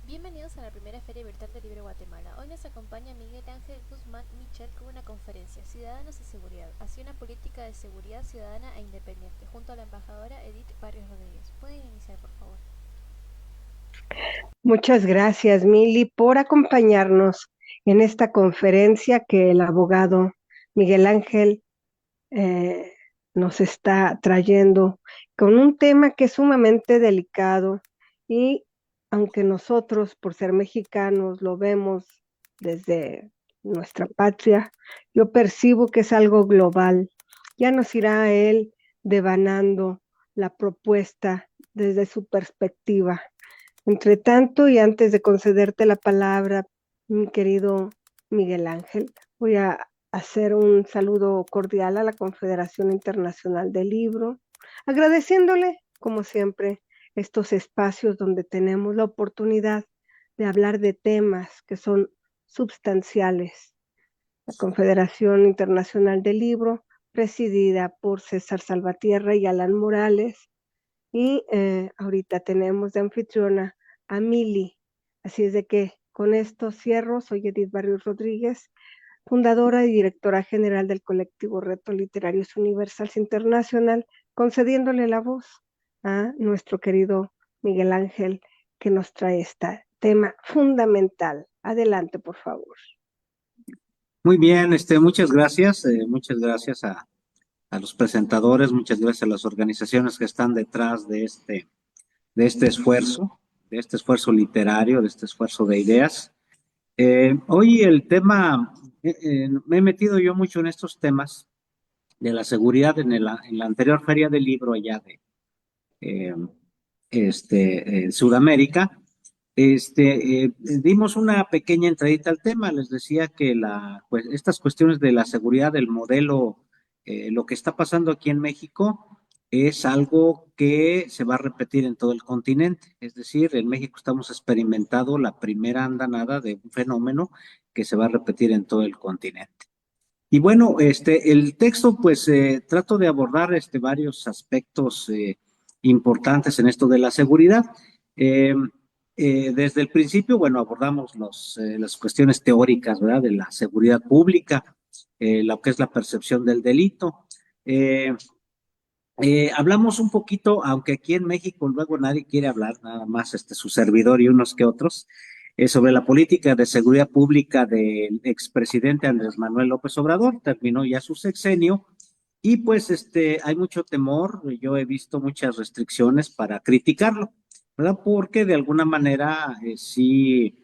Bienvenidos a la primera Feria Virtual del Libro de Guatemala. Hoy nos acompaña Miguel Ángel Guzmán Michel con una conferencia, Ciudadanos y Seguridad, hacia una política de seguridad ciudadana e independiente, junto a la embajadora Edith Barrios Rodríguez. ¿Pueden iniciar, por favor? Muchas gracias, Mili, por acompañarnos en esta conferencia que el abogado Miguel Ángel eh, nos está trayendo con un tema que es sumamente delicado y aunque nosotros, por ser mexicanos, lo vemos desde nuestra patria, yo percibo que es algo global. Ya nos irá él devanando la propuesta desde su perspectiva. Entre tanto, y antes de concederte la palabra, mi querido Miguel Ángel, voy a hacer un saludo cordial a la Confederación Internacional del Libro, agradeciéndole, como siempre, estos espacios donde tenemos la oportunidad de hablar de temas que son substanciales. La Confederación Internacional del Libro, presidida por César Salvatierra y Alan Morales, y ahorita tenemos de anfitriona a Mili. Así es de que con esto cierro. Soy Edith Barrios Rodríguez, fundadora y directora general del colectivo Reto Literarios Universals Internacional, concediéndole la voz a nuestro querido Miguel Ángel, que nos trae este tema fundamental. Adelante, por favor. Muy bien, muchas gracias a los presentadores, muchas gracias a las organizaciones que están detrás de este esfuerzo literario, de este esfuerzo de ideas. Hoy el tema, me he metido yo mucho en estos temas de la seguridad en la anterior feria del libro allá de eh, Sudamérica. Dimos una pequeña entradita al tema, les decía que pues, estas cuestiones de la seguridad del modelo, lo que está pasando aquí en México es algo que se va a repetir en todo el continente, es decir, en México estamos experimentando la primera andanada de un fenómeno que se va a repetir en todo el continente. Y bueno, el texto, pues trato de abordar varios aspectos importantes en esto de la seguridad. Eh, Desde el principio, bueno, abordamos las cuestiones teóricas, ¿verdad? De la seguridad pública, lo que es la percepción del delito. Eh, Hablamos un poquito, aunque aquí en México luego nadie quiere hablar, nada más su servidor y unos que otros, sobre la política de seguridad pública del expresidente Andrés Manuel López Obrador. Terminó ya su sexenio y pues hay mucho temor. Yo he visto muchas restricciones para criticarlo, ¿verdad? Porque de alguna manera sí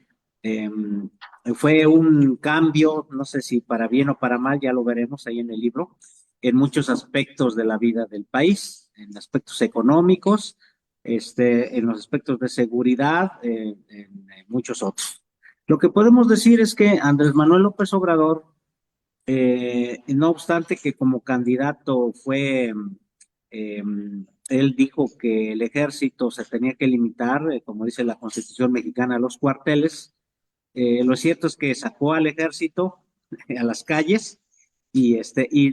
fue un cambio, no sé si para bien o para mal, ya lo veremos ahí en el libro, en muchos aspectos de la vida del país, en aspectos económicos, en los aspectos de seguridad, en muchos otros. Lo que podemos decir es que Andrés Manuel López Obrador, no obstante que como candidato eh, él dijo que el ejército se tenía que limitar, como dice la Constitución mexicana, a los cuarteles. Lo cierto es que sacó al ejército a las calles y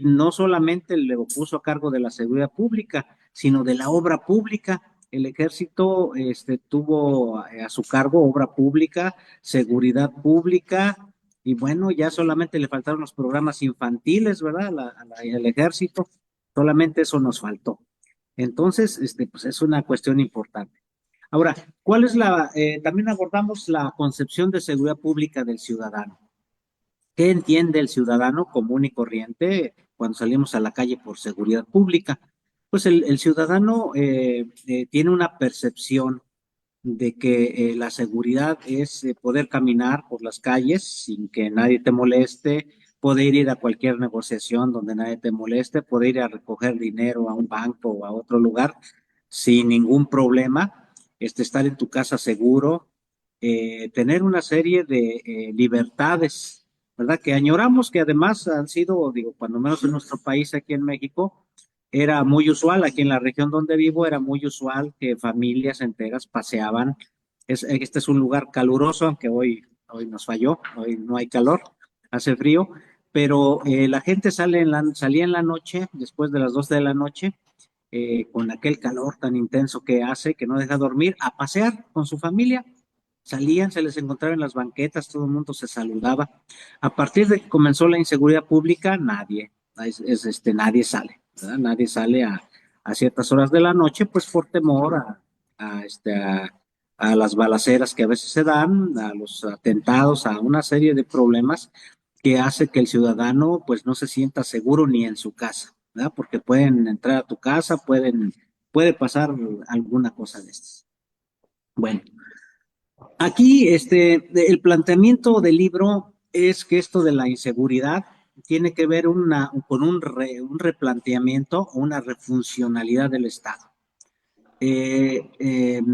no solamente le puso a cargo de la seguridad pública, sino de la obra pública. El ejército tuvo a su cargo obra pública, seguridad pública, y bueno, ya solamente le faltaron los programas infantiles, ¿verdad? Al ejército, solamente eso nos faltó. Entonces, pues es una cuestión importante. Ahora, también abordamos la concepción de seguridad pública del ciudadano. ¿Qué entiende el ciudadano común y corriente cuando salimos a la calle por seguridad pública? Pues el ciudadano tiene una percepción de que la seguridad es poder caminar por las calles sin que nadie te moleste, poder ir a cualquier negociación donde nadie te moleste, poder ir a recoger dinero a un banco o a otro lugar sin ningún problema. estar en tu casa seguro, tener una serie de libertades, ¿verdad? Que añoramos, que además han sido, digo, cuando menos en nuestro país, aquí en México, era muy usual, aquí en la región donde vivo, era muy usual que familias enteras paseaban. Este es un lugar caluroso, aunque hoy nos falló, hoy no hay calor, hace frío, pero la gente salía en la noche, después de las 12 de la noche, con aquel calor tan intenso que hace, que no deja dormir, a pasear con su familia. Salían, se les encontraba en las banquetas, todo el mundo se saludaba. A partir de que comenzó la inseguridad pública, nadie sale, ¿verdad? Nadie sale a ciertas horas de la noche, pues por temor a, este, a, a las balaceras que a veces se dan, a los atentados, a una serie de problemas que hace que el ciudadano pues no se sienta seguro ni en su casa, ¿verdad? Porque pueden entrar a tu casa, puede pasar alguna cosa de estas. Bueno, aquí el planteamiento del libro es que esto de la inseguridad tiene que ver con un replanteamiento o una refuncionalidad del Estado.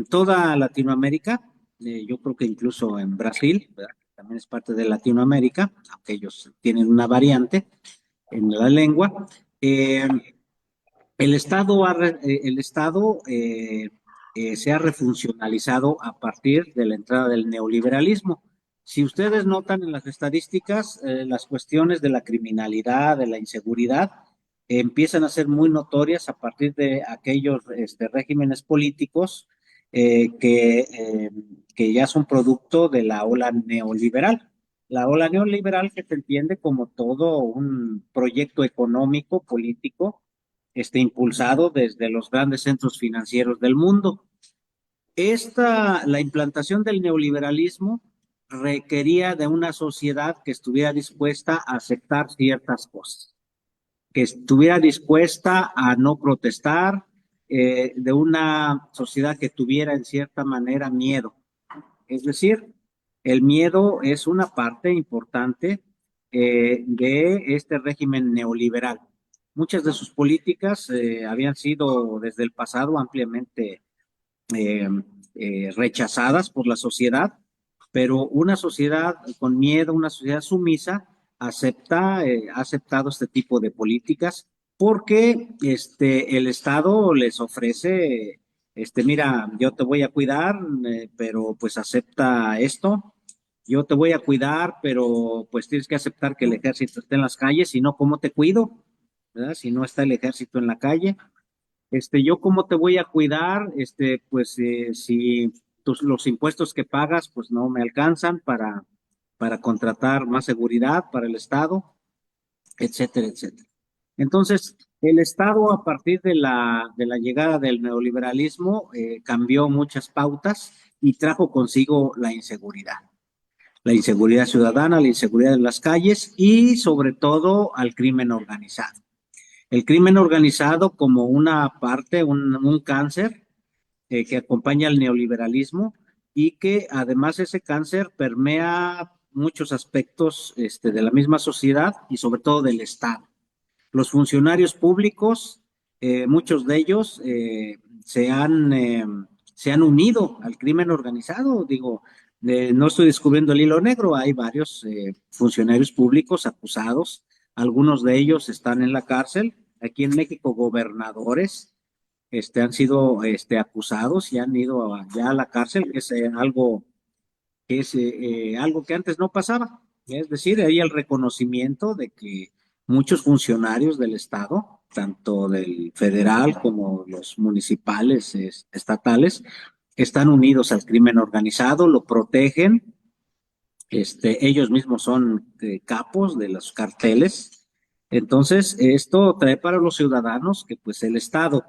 Toda Latinoamérica, yo creo que incluso en Brasil, ¿verdad? También es parte de Latinoamérica, aunque ellos tienen una variante en la lengua. El Estado se ha refuncionalizado a partir de la entrada del neoliberalismo. Si ustedes notan en las estadísticas, las cuestiones de la criminalidad, de la inseguridad, empiezan a ser muy notorias a partir de aquellos regímenes políticos que ya son producto de la ola neoliberal. La ola neoliberal que se entiende como todo un proyecto económico, político, impulsado desde los grandes centros financieros del mundo. La implantación del neoliberalismo requería de una sociedad que estuviera dispuesta a aceptar ciertas cosas, que estuviera dispuesta a no protestar, de una sociedad que tuviera en cierta manera miedo. Es decir, el miedo es una parte importante de este régimen neoliberal. Muchas de sus políticas habían sido desde el pasado ampliamente eh, rechazadas por la sociedad, pero una sociedad con miedo, una sociedad sumisa, ha aceptado este tipo de políticas porque el Estado les ofrece, mira, yo te voy a cuidar, pero pues acepta esto. Yo te voy a cuidar, pero pues tienes que aceptar que el ejército esté en las calles, si no, ¿cómo te cuido? ¿Verdad? Si no está el ejército en la calle. Yo cómo te voy a cuidar, pues si los impuestos que pagas, pues no me alcanzan para contratar más seguridad para el Estado, etcétera, etcétera. Entonces, el Estado a partir de la llegada del neoliberalismo cambió muchas pautas y trajo consigo la inseguridad ciudadana, la inseguridad en las calles y sobre todo al crimen organizado. El crimen organizado como una parte, un cáncer que acompaña al neoliberalismo y que además ese cáncer permea muchos aspectos de la misma sociedad y sobre todo del Estado. Los funcionarios públicos, muchos de ellos se han unido al crimen organizado. Digo, no estoy descubriendo el hilo negro, hay varios funcionarios públicos acusados, algunos de ellos están en la cárcel. Aquí en México, gobernadores han sido acusados y han ido ya a la cárcel, que es algo que antes no pasaba. Es decir, hay el reconocimiento de que muchos funcionarios del Estado, tanto del federal como los municipales, estatales, están unidos al crimen organizado, lo protegen. Ellos mismos son capos de los carteles. Entonces, esto trae para los ciudadanos que pues el Estado,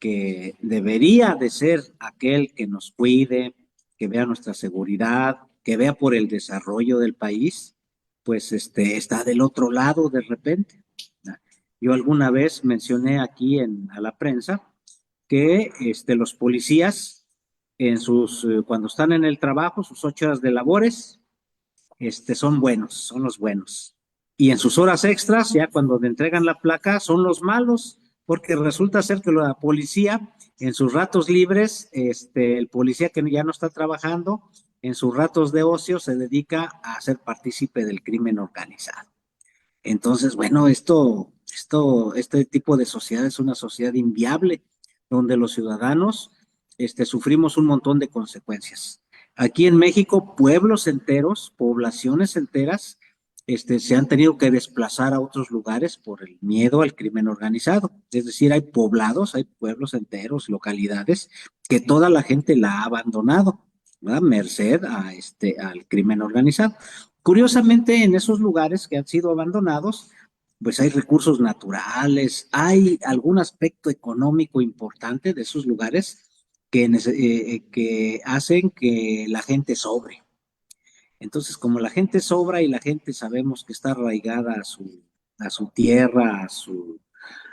que debería de ser aquel que nos cuide, que vea nuestra seguridad, que vea por el desarrollo del país, pues está del otro lado de repente. Yo alguna vez mencioné aquí a la prensa que los policías cuando están en el trabajo, sus 8 horas de labores, son buenos, son los buenos. Y en sus horas extras, ya cuando le entregan la placa, son los malos, porque resulta ser que la policía, en sus ratos libres, el policía que ya no está trabajando, en sus ratos de ocio se dedica a ser partícipe del crimen organizado. Entonces, bueno, este tipo de sociedad es una sociedad inviable, donde los ciudadanos, sufrimos un montón de consecuencias. Aquí en México, pueblos enteros, poblaciones enteras, se han tenido que desplazar a otros lugares por el miedo al crimen organizado. Es decir, hay poblados, hay pueblos enteros, localidades, que toda la gente la ha abandonado, ¿verdad? Merced al crimen organizado. Curiosamente, en esos lugares que han sido abandonados, pues hay recursos naturales, hay algún aspecto económico importante de esos lugares que hacen que la gente sobre. Entonces, como la gente sobra y la gente sabemos que está arraigada a su tierra,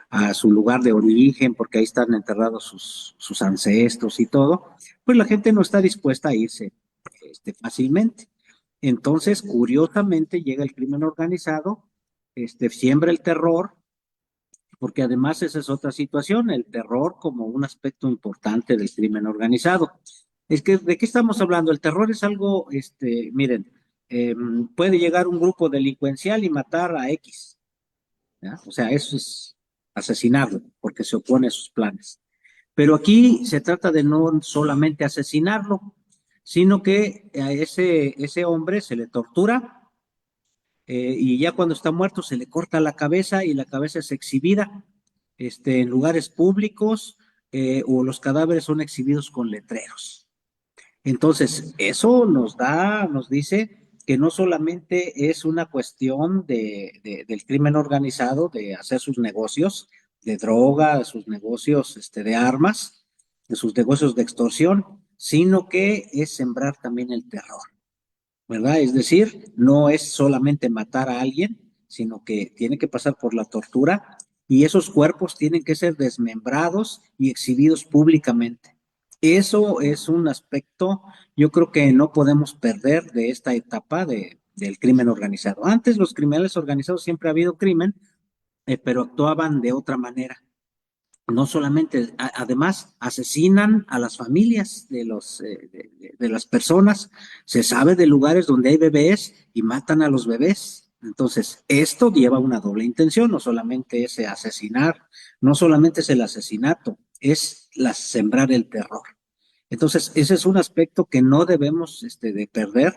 a su lugar de origen, porque ahí están enterrados sus ancestros y todo, pues la gente no está dispuesta a irse fácilmente. Entonces, curiosamente, llega el crimen organizado, siembra el terror, porque además esa es otra situación, el terror como un aspecto importante del crimen organizado. Es que, ¿de qué estamos hablando? El terror es algo, miren, puede llegar un grupo delincuencial y matar a X, ¿ya? O sea, eso es asesinarlo, porque se opone a sus planes. Pero aquí se trata de no solamente asesinarlo, sino que a ese hombre se le tortura, y ya cuando está muerto se le corta la cabeza y la cabeza es exhibida en lugares públicos, o los cadáveres son exhibidos con letreros. Entonces, eso nos dice que no solamente es una cuestión del crimen organizado, de hacer sus negocios de droga, sus negocios de armas, de sus negocios de extorsión, sino que es sembrar también el terror, ¿verdad? Es decir, no es solamente matar a alguien, sino que tiene que pasar por la tortura y esos cuerpos tienen que ser desmembrados y exhibidos públicamente. Eso es un aspecto, yo creo que no podemos perder de esta etapa del crimen organizado. Antes los criminales organizados siempre ha habido crimen, pero actuaban de otra manera. No solamente, además, asesinan a las familias de las personas. Se sabe de lugares donde hay bebés y matan a los bebés. Entonces, esto lleva una doble intención, no solamente es asesinar, no solamente es el asesinato, es sembrar el terror. Entonces, ese es un aspecto que no debemos de perder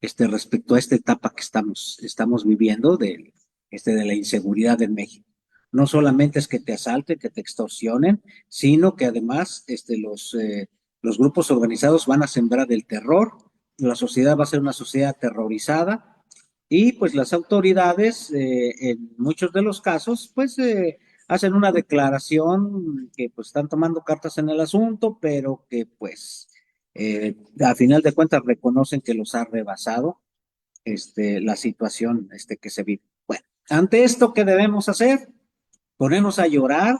respecto a esta etapa que estamos viviendo de la inseguridad en México. No solamente es que te asalten, que te extorsionen, sino que además los grupos organizados van a sembrar el terror, la sociedad va a ser una sociedad aterrorizada y pues las autoridades, en muchos de los casos, pues hacen una declaración que pues están tomando cartas en el asunto, pero que pues a final de cuentas reconocen que los ha rebasado la situación que se vive. Bueno, ante esto, ¿qué debemos hacer? Ponernos a llorar,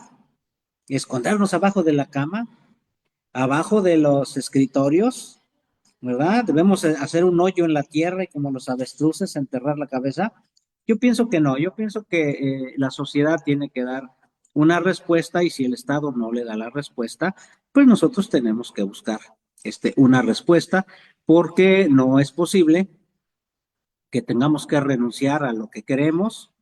escondernos abajo de la cama, abajo de los escritorios, ¿verdad? Debemos hacer un hoyo en la tierra y como los avestruces enterrar la cabeza. Yo pienso que no, yo pienso que la sociedad tiene que dar una respuesta y si el Estado no le da la respuesta, pues nosotros tenemos que buscar una respuesta porque no es posible que tengamos que renunciar a lo que queremos,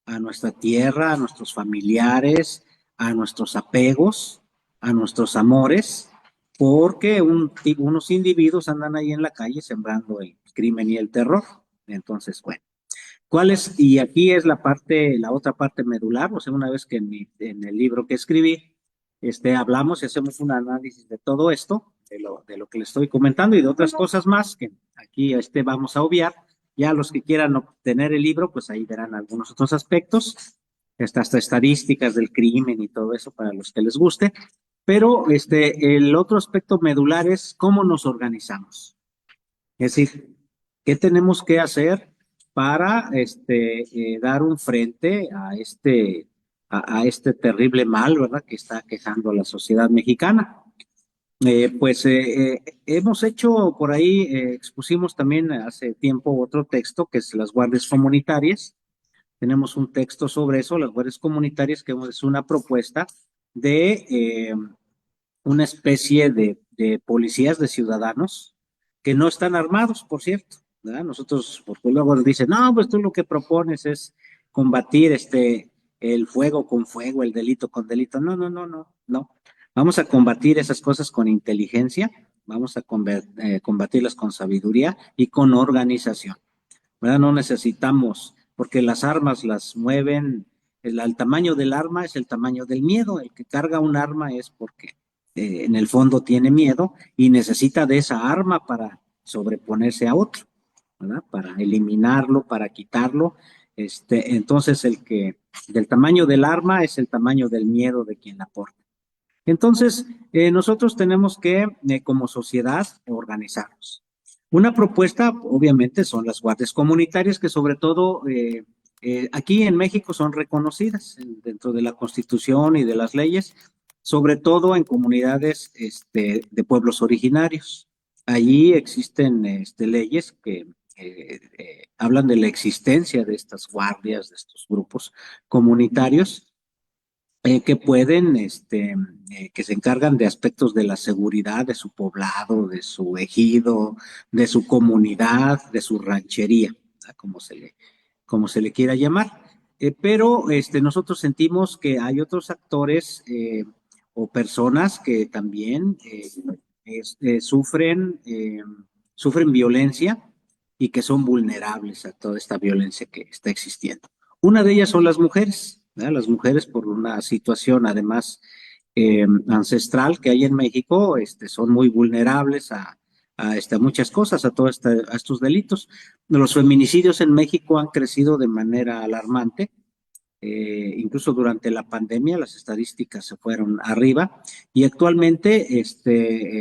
a nuestra tierra, a nuestros familiares, a nuestros apegos, a nuestros amores, porque unos individuos andan ahí en la calle sembrando el crimen y el terror. Entonces, bueno, y aquí es la otra parte medular, o sea, una vez que en el libro que escribí, hablamos y hacemos un análisis de todo esto, de lo que le estoy comentando y de otras cosas más que aquí vamos a obviar. Ya los que quieran obtener el libro, pues ahí verán algunos otros aspectos, hasta estadísticas del crimen y todo eso para los que les guste. Pero el otro aspecto medular es cómo nos organizamos. Es decir, ¿qué tenemos que hacer para dar un frente a este terrible mal, ¿verdad?, que está quejando a la sociedad mexicana? Pues hemos hecho por ahí, expusimos también hace tiempo otro texto que es las guardias comunitarias, tenemos un texto sobre eso, las guardias comunitarias, que es una propuesta de una especie de policías de ciudadanos que no están armados, por cierto, ¿verdad? Nosotros, porque luego dicen, no, pues tú lo que propones es combatir el fuego con fuego, el delito con delito. No, no, no, no, no. Vamos a combatir esas cosas con inteligencia, vamos a combatirlas con sabiduría y con organización, ¿verdad? No necesitamos, porque las armas las mueven, el tamaño del arma es el tamaño del miedo. El que carga un arma es porque en el fondo tiene miedo y necesita de esa arma para sobreponerse a otro, ¿verdad? Para eliminarlo, para quitarlo. Entonces, del tamaño del arma es el tamaño del miedo de quien la porta. Entonces, nosotros tenemos que, como sociedad, organizarnos. Una propuesta, obviamente, son las guardias comunitarias, que sobre todo aquí en México son reconocidas dentro de la Constitución y de las leyes, sobre todo en comunidades de pueblos originarios. Allí existen leyes que hablan de la existencia de estas guardias, de estos grupos comunitarios que pueden, que se encargan de aspectos de la seguridad de su poblado, de su ejido, de su comunidad, de su ranchería, ¿verdad? Como se le quiera llamar. Pero nosotros sentimos que hay otros actores o personas que también sufren violencia y que son vulnerables a toda esta violencia que está existiendo. Una de ellas son las mujeres, ¿verdad? Las mujeres por una situación además ancestral que hay en México, son muy vulnerables a muchas cosas, a estos delitos. Los feminicidios en México han crecido de manera alarmante. Incluso durante la pandemia las estadísticas se fueron arriba y actualmente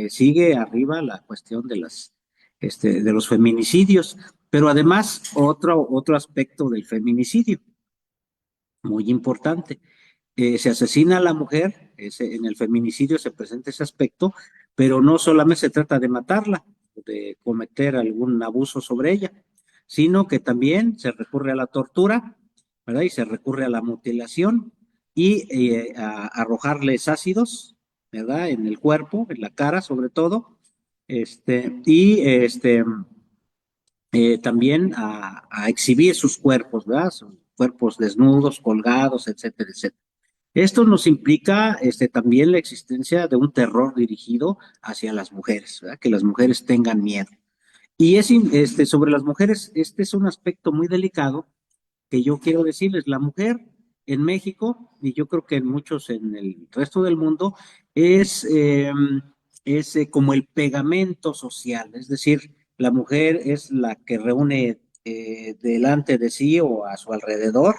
sigue arriba la cuestión de los feminicidios, pero además otro aspecto del feminicidio muy importante. Se asesina a la mujer, en el feminicidio se presenta ese aspecto, pero no solamente se trata de matarla, de cometer algún abuso sobre ella, sino que también se recurre a la tortura, ¿verdad? Y se recurre a la mutilación y a arrojarles ácidos, ¿verdad? En el cuerpo, en la cara sobre todo, y también a exhibir sus cuerpos, ¿verdad? Sus cuerpos desnudos, colgados, etcétera, etcétera. Esto nos implica también la existencia de un terror dirigido hacia las mujeres, ¿verdad? Que las mujeres tengan miedo. Y sobre las mujeres, este es un aspecto muy delicado que yo quiero decirles. La mujer en México, y yo creo que en muchos en el resto del mundo, es como el pegamento social, es decir, la mujer es la que reúne delante de sí o a su alrededor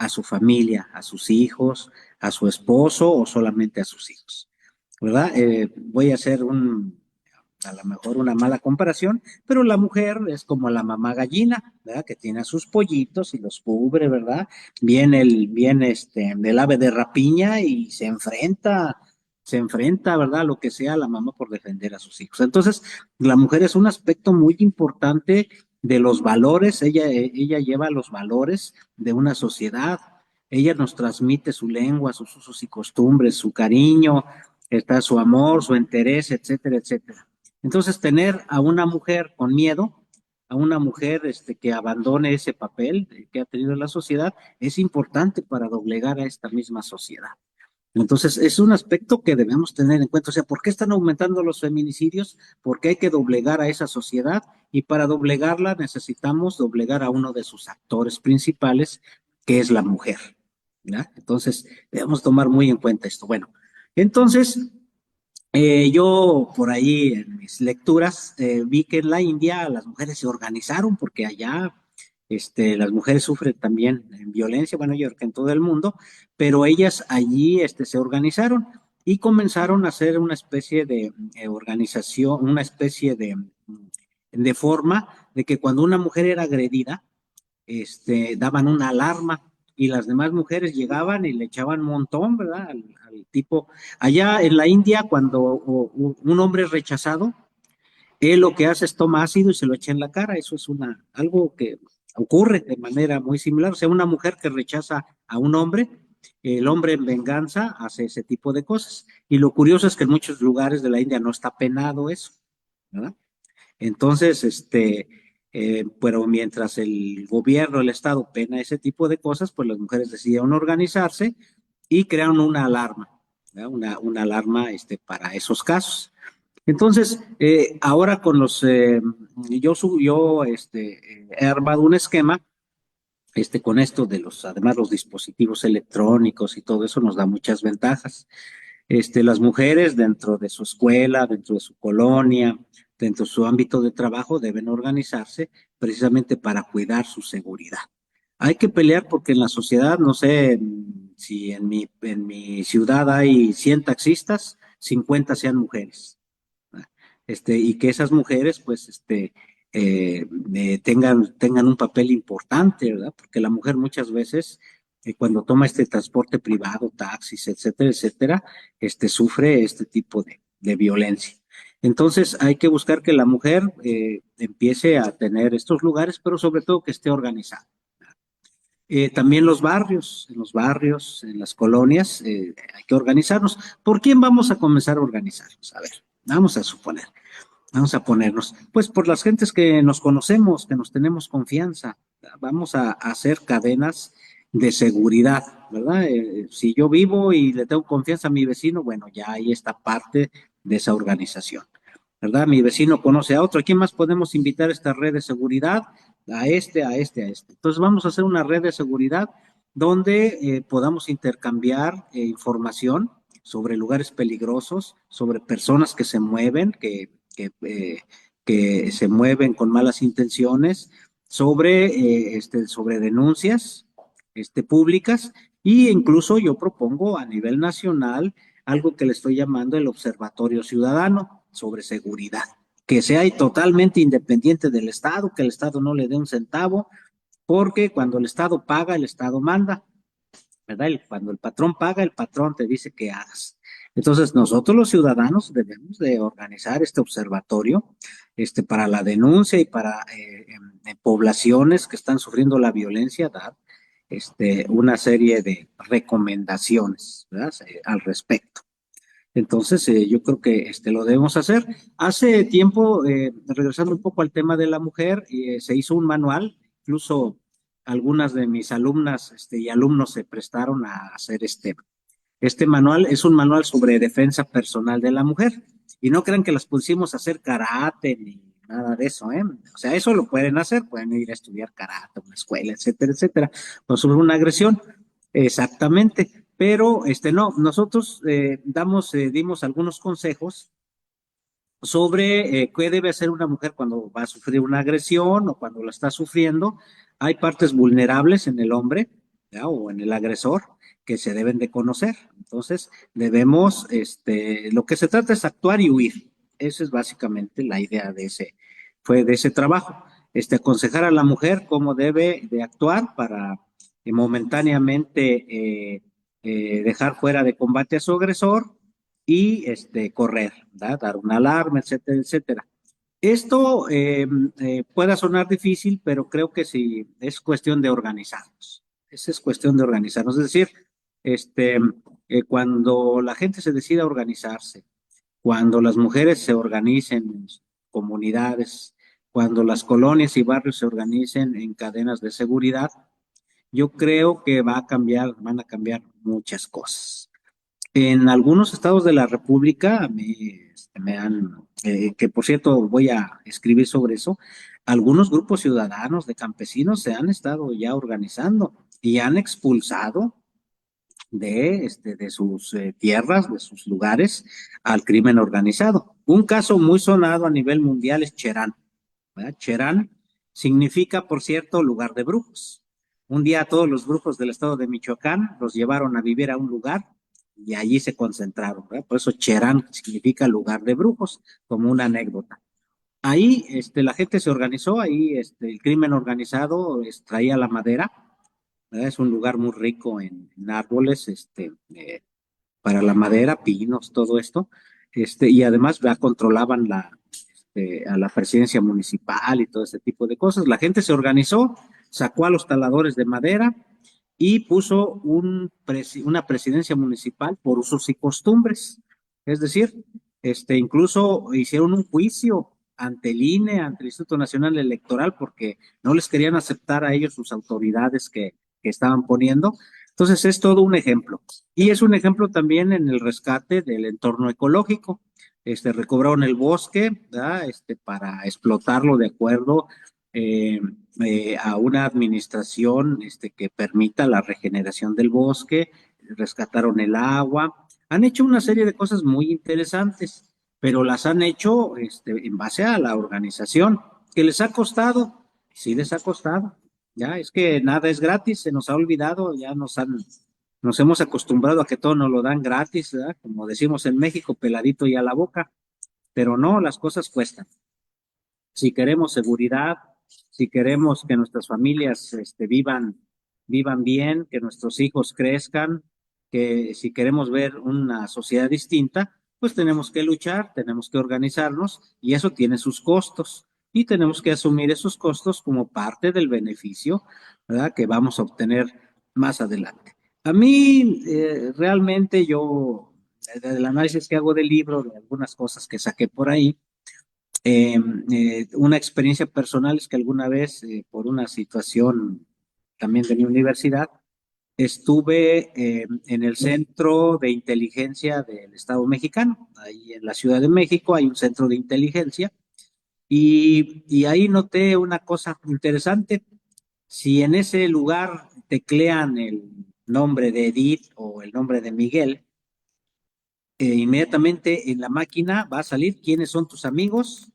a su familia, a sus hijos, a su esposo o solamente a sus hijos, ¿verdad? Voy a hacer a lo mejor una mala comparación, pero la mujer es como la mamá gallina, ¿verdad? Que tiene a sus pollitos y los cubre, ¿verdad? Viene el ave de rapiña y se enfrenta, ¿verdad? A lo que sea la mamá por defender a sus hijos. Entonces, la mujer es un aspecto muy importante de los valores, ella lleva los valores de una sociedad, ella nos transmite su lengua, sus usos y costumbres, su cariño, está su amor, su interés, etcétera, etcétera. Entonces, tener a una mujer con miedo, a una mujer que abandone ese papel que ha tenido en la sociedad, es importante para doblegar a esta misma sociedad. Entonces, es un aspecto que debemos tener en cuenta. O sea, ¿por qué están aumentando los feminicidios? Porque hay que doblegar a esa sociedad y para doblegarla necesitamos doblegar a uno de sus actores principales, que es la mujer, ¿verdad? Entonces, debemos tomar muy en cuenta esto. Bueno, entonces, yo por ahí en mis lecturas vi que en la India las mujeres se organizaron porque allá las mujeres sufren también violencia, bueno, yo creo que en todo el mundo, pero ellas allí se organizaron y comenzaron a hacer una especie de organización, una especie de forma de que cuando una mujer era agredida, daban una alarma y las demás mujeres llegaban y le echaban un montón, ¿verdad? Al tipo. Allá en la India, cuando un hombre es rechazado, él lo que hace es toma ácido y se lo echa en la cara. Eso es algo que ocurre de manera muy similar. O sea, una mujer que rechaza a un hombre, el hombre en venganza hace ese tipo de cosas. Y lo curioso es que en muchos lugares de la India no está penado eso, ¿verdad? Entonces, pero mientras el gobierno, el Estado pena ese tipo de cosas, pues las mujeres decidieron organizarse y crearon una alarma, ¿verdad? Una alarma para esos casos. Entonces, ahora con yo he armado un esquema, con esto de además los dispositivos electrónicos y todo eso nos da muchas ventajas. Las mujeres dentro de su escuela, dentro de su colonia, dentro de su ámbito de trabajo, deben organizarse precisamente para cuidar su seguridad. Hay que pelear porque en la sociedad, no sé si en mi ciudad hay 100 taxistas, 50 sean mujeres. Y que esas mujeres, pues, tengan un papel importante, ¿verdad? Porque la mujer muchas veces, cuando toma este transporte privado, taxis, etcétera, etcétera, sufre este tipo de violencia. Entonces, hay que buscar que la mujer empiece a tener estos lugares, pero sobre todo que esté organizada. También en los barrios, en las colonias, hay que organizarnos. ¿Por quién vamos a comenzar a organizarnos? A ver, vamos a suponer. Vamos a ponernos, pues por las gentes que nos conocemos, que nos tenemos confianza, vamos a hacer cadenas de seguridad, ¿verdad? Si yo vivo y le tengo confianza a mi vecino, bueno, ya ahí está parte de esa organización, ¿verdad? Mi vecino conoce a otro. ¿A quién más podemos invitar a esta red de seguridad? A este, a este, a este. Entonces vamos a hacer una red de seguridad donde podamos intercambiar información sobre lugares peligrosos, sobre personas que se mueven, que se mueven con malas intenciones, sobre denuncias públicas, y incluso yo propongo a nivel nacional algo que le estoy llamando el Observatorio Ciudadano sobre seguridad, que sea totalmente independiente del Estado, que el Estado no le dé un centavo, porque cuando el Estado paga, el Estado manda, ¿verdad? Cuando el patrón paga, el patrón te dice que hagas. Entonces, nosotros los ciudadanos debemos de organizar este observatorio, para la denuncia y para en poblaciones que están sufriendo la violencia, dar una serie de recomendaciones, ¿verdad? Al respecto. Entonces, yo creo que lo debemos hacer. Hace tiempo, regresando un poco al tema de la mujer, se hizo un manual, incluso algunas de mis alumnas y alumnos se prestaron a hacer este manual. Es un manual sobre defensa personal de la mujer. Y no crean que las pusimos a hacer karate ni nada de eso, ¿eh? O sea, eso lo pueden hacer, pueden ir a estudiar karate, una escuela, etcétera, etcétera. O sobre una agresión, exactamente. Pero no, nosotros dimos algunos consejos sobre qué debe hacer una mujer cuando va a sufrir una agresión o cuando la está sufriendo. Hay partes vulnerables en el hombre, ¿ya? O en el agresor, que se deben de conocer. Entonces, debemos, lo que se trata es actuar y huir. Esa es básicamente la idea de ese trabajo. Aconsejar a la mujer cómo debe de actuar para momentáneamente dejar fuera de combate a su agresor y correr, ¿verdad? Dar una alarma, etcétera, etcétera. Esto pueda sonar difícil, pero creo que sí es cuestión de organizarnos. Esa es cuestión de organizarnos. Es decir, cuando la gente se decida organizarse, cuando las mujeres se organicen en comunidades, cuando las colonias y barrios se organicen en cadenas de seguridad, yo creo que van a cambiar muchas cosas. En algunos estados de la República, a mí que por cierto voy a escribir sobre eso, algunos grupos ciudadanos de campesinos se han estado ya organizando y han expulsado de sus tierras, de sus lugares, al crimen organizado. Un caso muy sonado a nivel mundial es Cherán, ¿verdad? Cherán significa, por cierto, lugar de brujos. Un día todos los brujos del estado de Michoacán los llevaron a vivir a un lugar y allí se concentraron, ¿verdad? Por eso Cherán significa lugar de brujos, como una anécdota. Ahí la gente se organizó, ahí el crimen organizado traía la madera, ¿verdad? Es un lugar muy rico en árboles, para la madera, pinos, todo esto, y además ya controlaban a la presidencia municipal y todo ese tipo de cosas. La gente se organizó, sacó a los taladores de madera y puso una presidencia municipal por usos y costumbres. Es decir, incluso hicieron un juicio ante el INE, ante el Instituto Nacional Electoral, porque no les querían aceptar a ellos sus autoridades que estaban poniendo. Entonces es todo un ejemplo. Y es un ejemplo también en el rescate del entorno ecológico. Recobraron el bosque, ¿verdad? Para explotarlo de acuerdo a una administración que permita la regeneración del bosque, rescataron el agua, han hecho una serie de cosas muy interesantes, pero las han hecho en base a la organización, que les ha costado, sí les ha costado, ya es que nada es gratis, se nos ha olvidado, nos hemos acostumbrado a que todo nos lo dan gratis, ¿verdad? Como decimos en México, peladito y a la boca, pero no, las cosas cuestan. Si queremos seguridad, si queremos que nuestras familias vivan bien, que nuestros hijos crezcan, que si queremos ver una sociedad distinta, pues tenemos que luchar, tenemos que organizarnos y eso tiene sus costos y tenemos que asumir esos costos como parte del beneficio, ¿verdad? Que vamos a obtener más adelante. A mí, realmente del análisis que hago del libro, de algunas cosas que saqué por ahí, una experiencia personal es que alguna vez, por una situación también de mi universidad, estuve en el Centro de Inteligencia del Estado mexicano. Ahí en la Ciudad de México hay un centro de inteligencia y ahí noté una cosa interesante. Si en ese lugar teclean el nombre de Edith o el nombre de Miguel, inmediatamente en la máquina va a salir quiénes son tus amigos,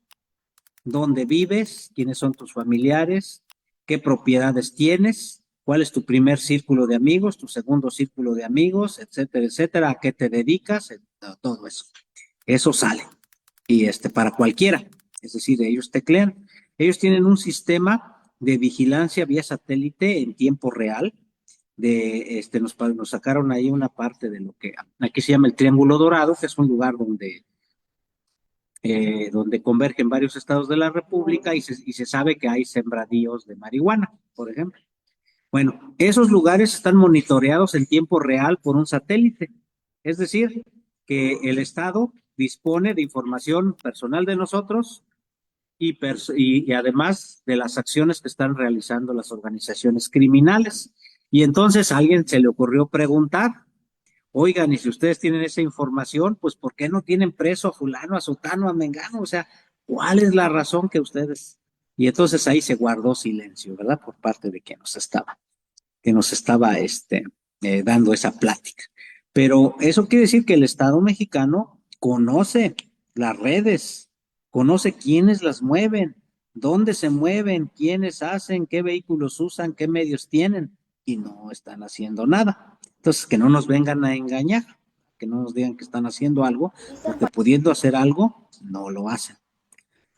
dónde vives, quiénes son tus familiares, qué propiedades tienes, cuál es tu primer círculo de amigos, tu segundo círculo de amigos, etcétera, etcétera, a qué te dedicas, todo eso. Eso sale. Y para cualquiera, es decir, ellos teclean. Ellos tienen un sistema de vigilancia vía satélite en tiempo real. Nos sacaron ahí una parte de lo que aquí se llama el Triángulo Dorado, que es un lugar donde convergen varios estados de la República y se sabe que hay sembradíos de marihuana, por ejemplo. Bueno, esos lugares están monitoreados en tiempo real por un satélite, es decir, que el Estado dispone de información personal de nosotros y además de las acciones que están realizando las organizaciones criminales. Y entonces a alguien se le ocurrió preguntar, oigan, y si ustedes tienen esa información, pues ¿por qué no tienen preso a fulano, a sotano, a mengano? O sea, ¿cuál es la razón que ustedes? Y entonces ahí se guardó silencio, ¿verdad? Por parte de quien nos estaba dando esa plática. Pero eso quiere decir que el Estado mexicano conoce las redes, conoce quiénes las mueven, dónde se mueven, quiénes hacen, qué vehículos usan, qué medios tienen, y no están haciendo nada. Entonces, que no nos vengan a engañar, que no nos digan que están haciendo algo, porque pudiendo hacer algo, no lo hacen.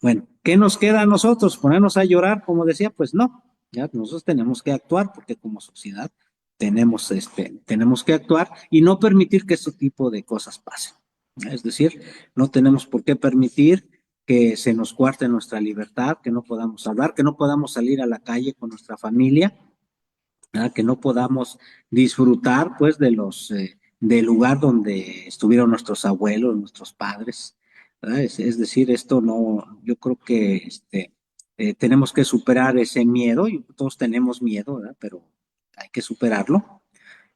Bueno, ¿qué nos queda a nosotros? ¿Ponernos a llorar, como decía? Pues no, ya nosotros tenemos que actuar, porque como sociedad tenemos que actuar y no permitir que este tipo de cosas pasen. Es decir, no tenemos por qué permitir que se nos cuarte nuestra libertad, que no podamos hablar, que no podamos salir a la calle con nuestra familia, ¿verdad? Que no podamos disfrutar pues del lugar donde estuvieron nuestros abuelos, nuestros padres, ¿verdad? Es decir, esto no, yo creo que tenemos que superar ese miedo, y todos tenemos miedo, ¿verdad? Pero hay que superarlo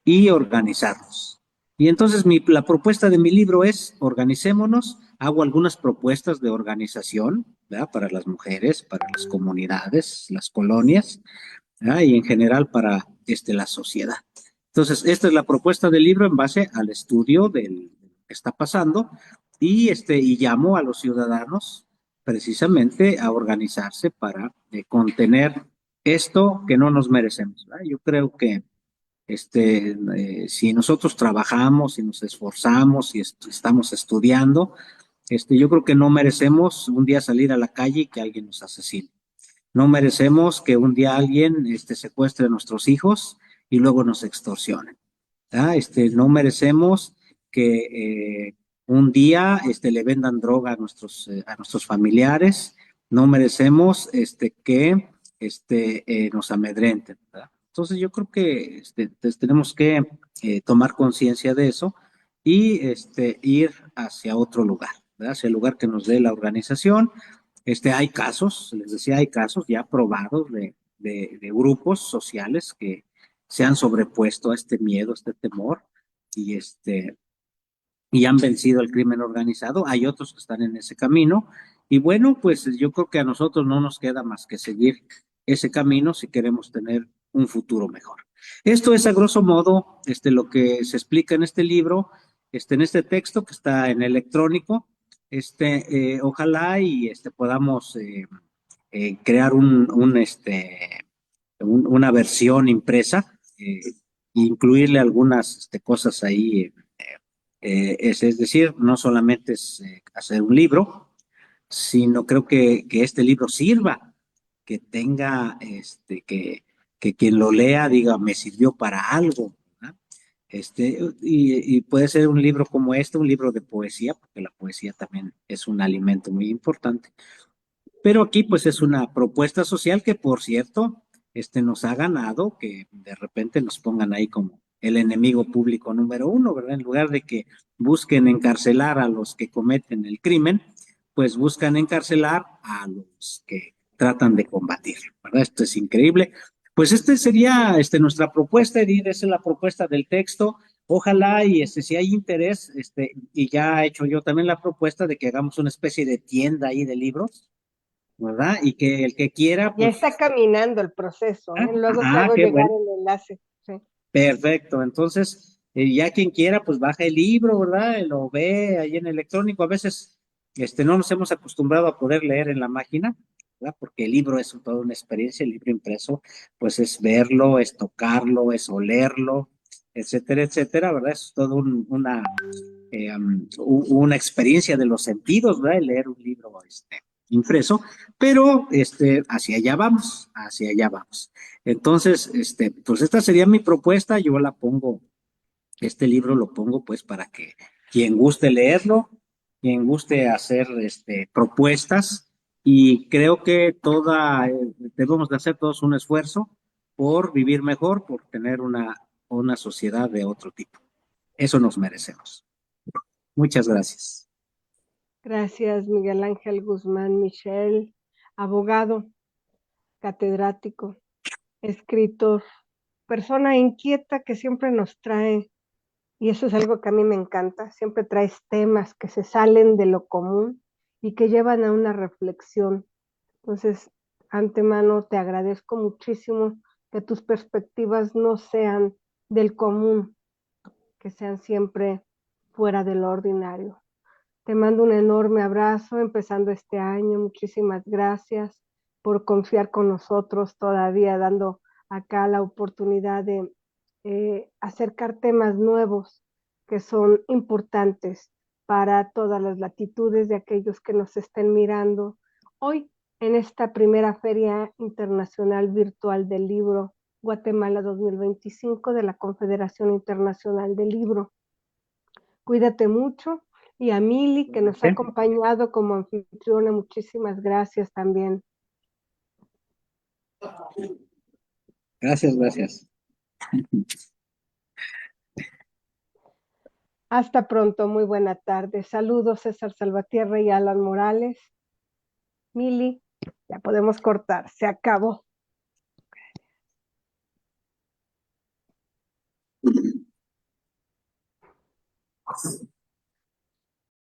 y organizarnos. Y entonces la propuesta de mi libro es: organicémonos. Hago algunas propuestas de organización, ¿verdad? Para las mujeres, para las comunidades, las colonias, ¿verdad? Y en general para la sociedad. Entonces, esta es la propuesta del libro en base al estudio del que está pasando y llamo a los ciudadanos precisamente a organizarse para contener esto que no nos merecemos, ¿verdad? Yo creo que si nosotros trabajamos, si nos esforzamos, si estamos estudiando, yo creo que no merecemos un día salir a la calle y que alguien nos asesine. No merecemos que un día alguien secuestre a nuestros hijos y luego nos extorsionen. ¿Ah? No merecemos que un día le vendan droga a nuestros familiares. No merecemos que nos amedrenten, ¿verdad? Entonces yo creo que tenemos que tomar conciencia de eso y ir hacia otro lugar, ¿verdad? Hacia el lugar que nos dé la organización. Hay casos, les decía, hay casos ya probados de grupos sociales que se han sobrepuesto a este miedo, a este temor, y y han vencido el crimen organizado. Hay otros que están en ese camino. Y bueno, pues yo creo que a nosotros no nos queda más que seguir ese camino si queremos tener un futuro mejor. Esto es a grosso modo lo que se explica en este libro, en este texto que está en electrónico. Ojalá y podamos crear una versión impresa, incluirle algunas cosas ahí. Es decir, no solamente es hacer un libro, sino creo que este libro sirva, que tenga, que quien lo lea diga, me sirvió para algo, ¿verdad? Y puede ser un libro como este, un libro de poesía, porque la poesía también es un alimento muy importante. Pero aquí pues es una propuesta social que, por cierto, nos ha ganado que de repente nos pongan ahí como el enemigo público número uno, ¿verdad? En lugar de que busquen encarcelar a los que cometen el crimen, pues buscan encarcelar a los que tratan de combatirlo, ¿verdad? Esto es increíble. Pues sería nuestra propuesta, Edith, esa es la propuesta del texto. Ojalá y si hay interés, y ya he hecho yo también la propuesta de que hagamos una especie de tienda ahí de libros, ¿verdad? Y que el que quiera, Ya pues, está caminando el proceso, ¿eh? Luego te hago qué llegar bueno, el enlace. Sí. perfecto. Entonces, ya quien quiera, pues baja el libro, ¿verdad? Lo ve ahí en electrónico. A veces, no nos hemos acostumbrado a poder leer en la máquina, ¿verdad? Porque el libro es toda una experiencia, el libro impreso, pues es verlo, es tocarlo, es olerlo, etcétera, etcétera, ¿verdad? Es todo una experiencia de los sentidos, ¿verdad? El leer un libro impreso, pero hacia allá vamos, hacia allá vamos. Entonces, pues esta sería mi propuesta, yo la pongo, este libro lo pongo pues para que quien guste leerlo, quien guste hacer propuestas, y creo que debemos de hacer todos un esfuerzo por vivir mejor, por tener una sociedad de otro tipo. Eso nos merecemos. Muchas gracias. Gracias, Miguel Ángel Guzmán Michel, abogado, catedrático, escritor, persona inquieta que siempre nos trae, y eso es algo que a mí me encanta, siempre traes temas que se salen de lo común y que llevan a una reflexión. Entonces, antemano, te agradezco muchísimo que tus perspectivas no sean del común, que sean siempre fuera de lo ordinario. Te mando un enorme abrazo empezando este año. Muchísimas gracias por confiar con nosotros todavía, dando acá la oportunidad de acercar temas nuevos que son importantes para todas las latitudes de aquellos que nos estén mirando hoy en esta primera Feria Internacional Virtual del Libro Guatemala 2025 de la Confederación Internacional del Libro. Cuídate mucho. Y a Mili, que nos ha acompañado como anfitriona, muchísimas gracias también. Gracias, gracias. Hasta pronto, muy buena tarde. Saludos, César Salvatierra y Alan Morales. Mili, ya podemos cortar, se acabó.